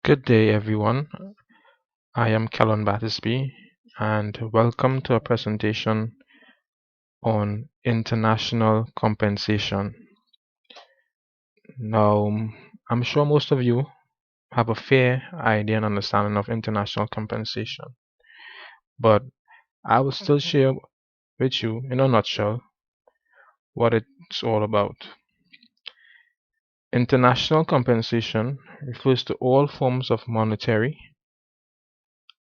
Good day, everyone. I am Callan Battersby, and welcome to a presentation on international compensation. Now, I'm sure most of you have a fair idea and understanding of international compensation, but I will still share with you, in a nutshell, what it's all about. International compensation refers to all forms of monetary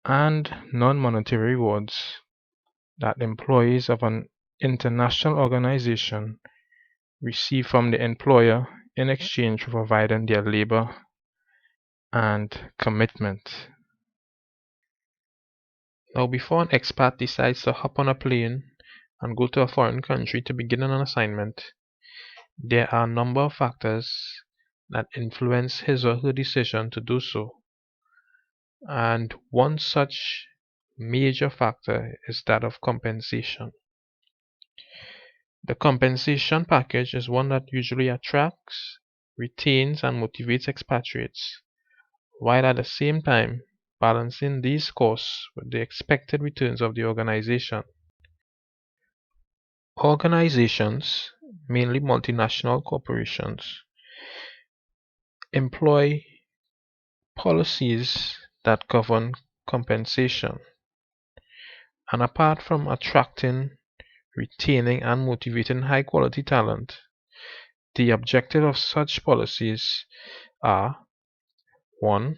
and non-monetary rewards that employees of an international organization receive from the employer in exchange for providing their labor and commitment. Now, before an expat decides to hop on a plane and go to a foreign country to begin an assignment, there are a number of factors that influence his or her decision to do so. And one such major factor is that of compensation. The compensation package is one that usually attracts, retains, and motivates expatriates, while at the same time balancing these costs with the expected returns of the organization. Organizations, mainly multinational corporations, employ policies that govern compensation. And apart from attracting, retaining, and motivating high quality talent, the objective of such policies are 1.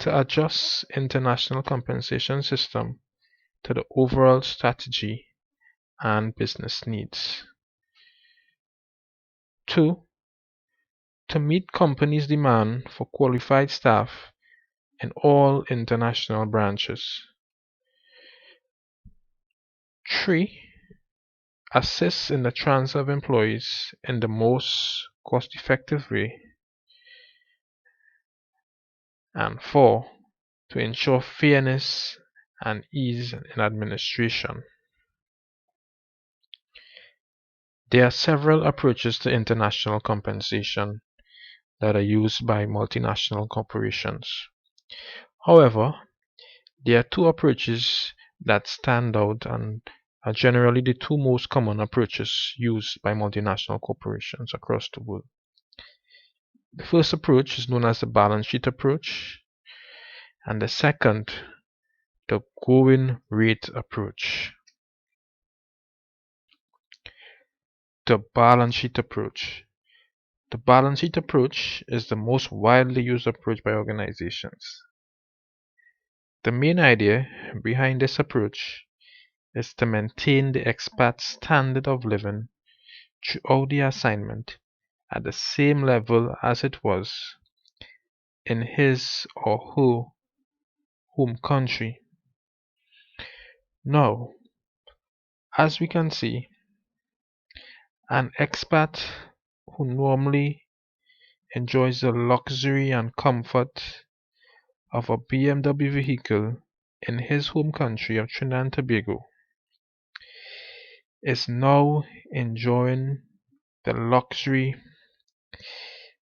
To adjust international compensation system to the overall strategy and business needs. 2. To meet companies' demand for qualified staff in all international branches. 3. Assist in the transfer of employees in the most cost-effective way. And 4. To ensure fairness and ease in administration. There are several approaches to international compensation that are used by multinational corporations. However, there are two approaches that stand out and are generally the two most common approaches used by multinational corporations across the world. The first approach is known as the balance sheet approach, and the second, the going rate approach. The balance sheet approach. The balance sheet approach is the most widely used approach by organizations. The main idea behind this approach is to maintain the expat's standard of living throughout the assignment at the same level as it was in his or her home country. Now, as we can see, an expat who normally enjoys the luxury and comfort of a BMW vehicle in his home country of Trinidad and Tobago is now enjoying the luxury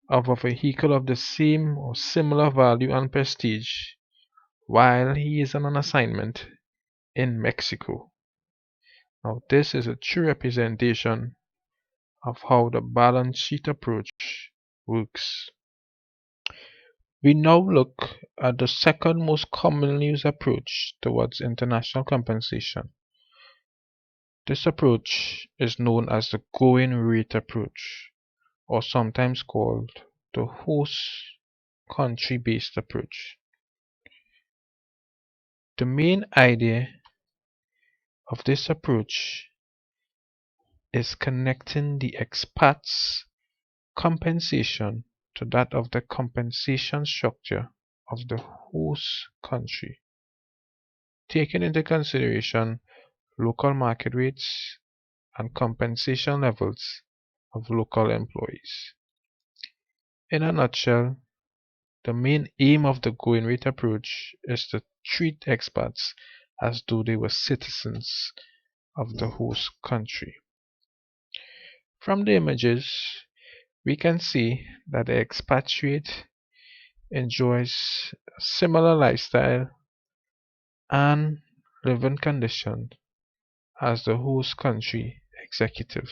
of a vehicle of the same or similar value and prestige while he is on an assignment in Mexico. Now, this is a true representation of how the balance sheet approach works. We now look at the second most commonly used approach towards international compensation. This approach is known as the going rate approach, or sometimes called the host country based approach. The main idea of this approach is connecting the expat's compensation to that of the compensation structure of the host country, taking into consideration local market rates and compensation levels of local employees. In a nutshell, the main aim of the going rate approach is to treat expats as though they were citizens of the host country. From the images, we can see that the expatriate enjoys a similar lifestyle and living conditions as the host country executive.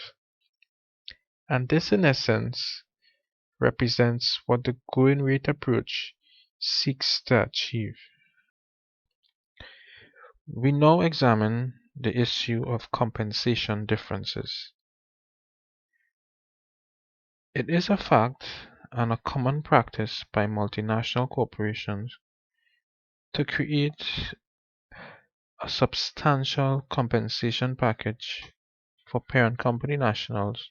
And this, in essence, represents what the going rate approach seeks to achieve. We now examine the issue of compensation differences. It is a fact and a common practice by multinational corporations to create a substantial compensation package for parent company nationals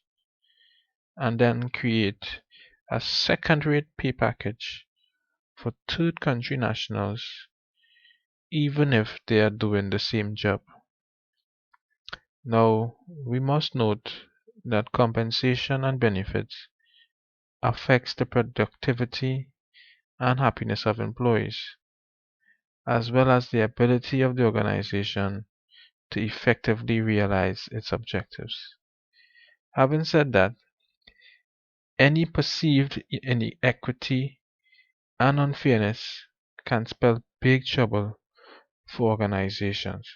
and then create a second-rate pay package for third country nationals even if they are doing the same job. Now, we must note that compensation and benefits affects the productivity and happiness of employees, as well as the ability of the organization to effectively realize its objectives. Having said that, any perceived inequity and unfairness can spell big trouble for organizations.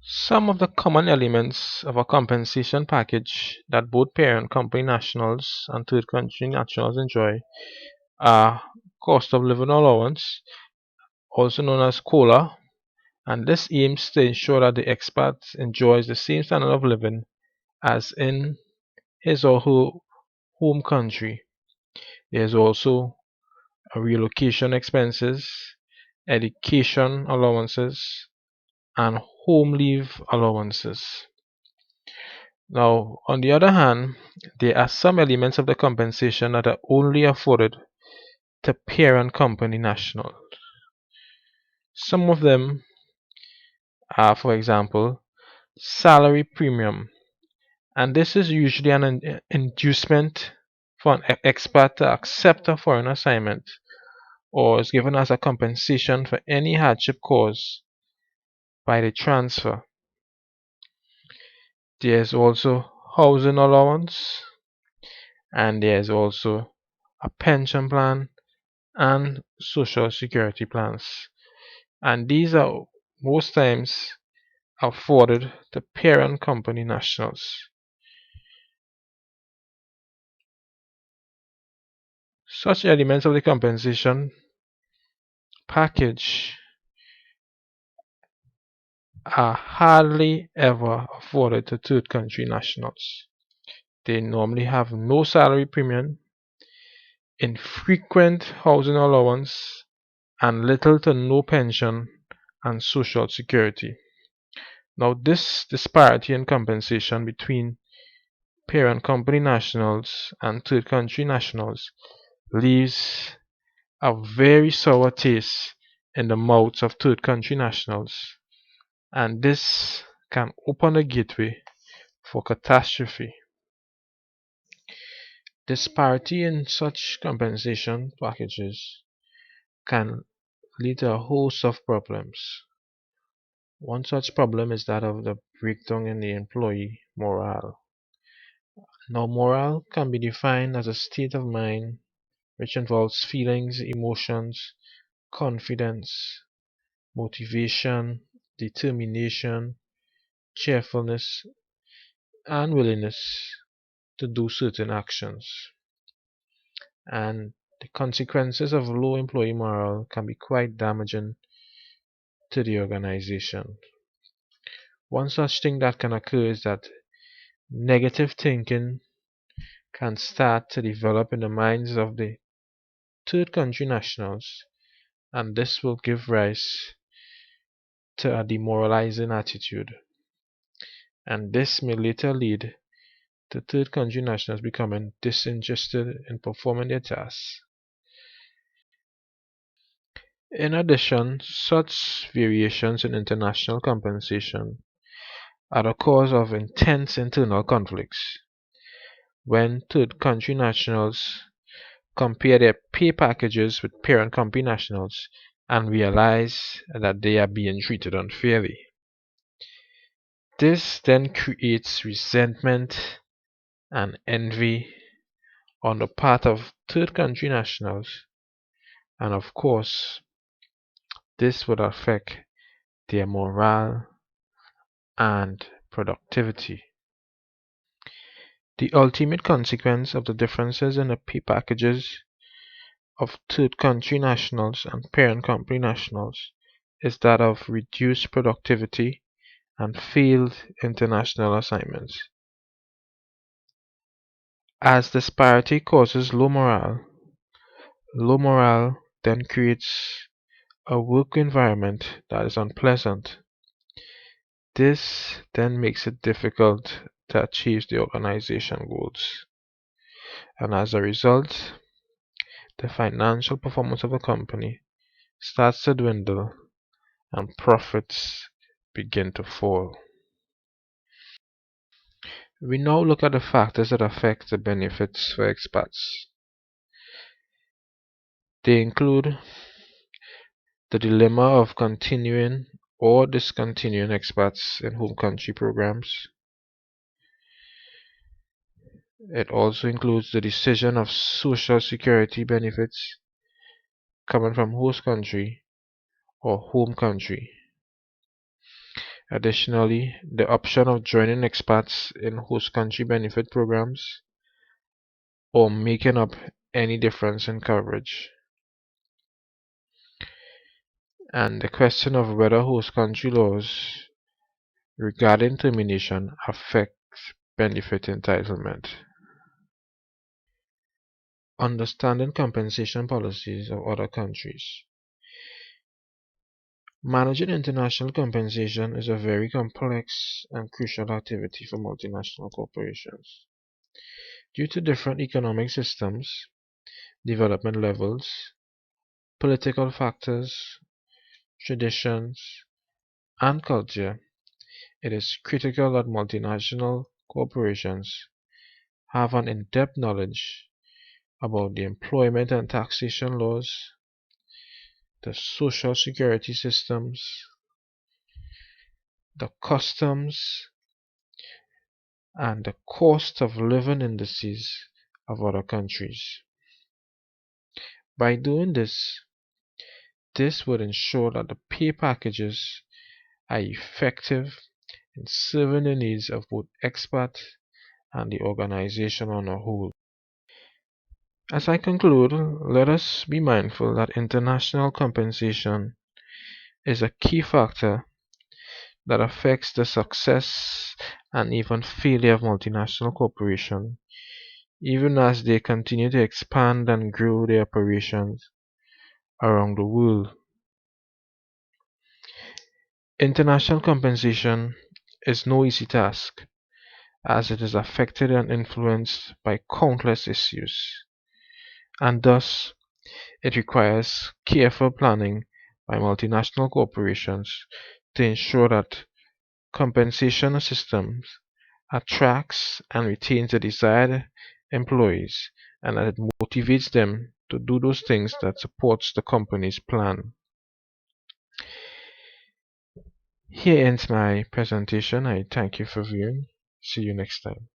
Some of the common elements of a compensation package that both parent company nationals and third country nationals enjoy are cost of living allowance, also known as COLA, and this aims to ensure that the expat enjoys the same standard of living as in his or her home country. There is also relocation expenses, education allowances, and home leave allowances. Now, on the other hand, there are some elements of the compensation that are only afforded to parent company nationals. Some of them are, for example, salary premium, and this is usually an inducement for an expat to accept a foreign assignment or is given as a compensation for any hardship caused by the transfer. There's also housing allowance, and there's also a pension plan and social security plans. And these are most times afforded to parent company nationals. Such elements of the compensation package are hardly ever afforded to third country nationals. They normally have no salary premium, infrequent housing allowance, and little to no pension and social security. Now, this disparity in compensation between parent company nationals and third country nationals leaves a very sour taste in the mouths of third country nationals, and this can open a gateway for catastrophe. Disparity in such compensation packages can lead to a host of problems. One such problem is that of the breakdown in the employee morale. Now, morale can be defined as a state of mind which involves feelings, emotions, confidence, motivation, determination, cheerfulness, and willingness to do certain actions. And the consequences of low employee morale can be quite damaging to the organization. One such thing that can occur is that negative thinking can start to develop in the minds of the third country nationals, and this will give rise to a demoralizing attitude. And this may later lead to third country nationals becoming disinterested in performing their tasks. In addition, such variations in international compensation are the cause of intense internal conflicts. When third country nationals compare their pay packages with parent company nationals and realize that they are being treated unfairly. This then creates resentment and envy on the part of third country nationals, and of course, this would affect their morale and productivity. The ultimate consequence of the differences in the pay packages of third country nationals and parent company nationals is that of reduced productivity and failed international assignments. As disparity causes low morale then creates a work environment that is unpleasant. This then makes it difficult to achieve the organization goals, and as a result, the financial performance of a company starts to dwindle and profits begin to fall. We now look at the factors that affect the benefits for expats. They include the dilemma of continuing or discontinuing expats in home country programs. It also includes the decision of social security benefits coming from host country or home country. Additionally, the option of joining expats in host country benefit programs or making up any difference in coverage. And the question of whether host country laws regarding termination affect benefit entitlement. Understanding compensation policies of other countries. Managing international compensation is a very complex and crucial activity for multinational corporations. Due to different economic systems, development levels, political factors, traditions, and culture, it is critical that multinational corporations have an in-depth knowledge about the employment and taxation laws, the social security systems, the customs, and the cost of living indices of other countries. By doing this would ensure that the pay packages are effective in serving the needs of both expat and the organization on a whole. As I conclude, let us be mindful that international compensation is a key factor that affects the success and even failure of multinational corporations, even as they continue to expand and grow their operations around the world. International compensation is no easy task, as it is affected and influenced by countless issues, and thus it requires careful planning by multinational corporations to ensure that compensation systems attracts and retains the desired employees and that it motivates them to do those things that supports the company's plan. Here ends my presentation. I thank you for viewing. See you next time.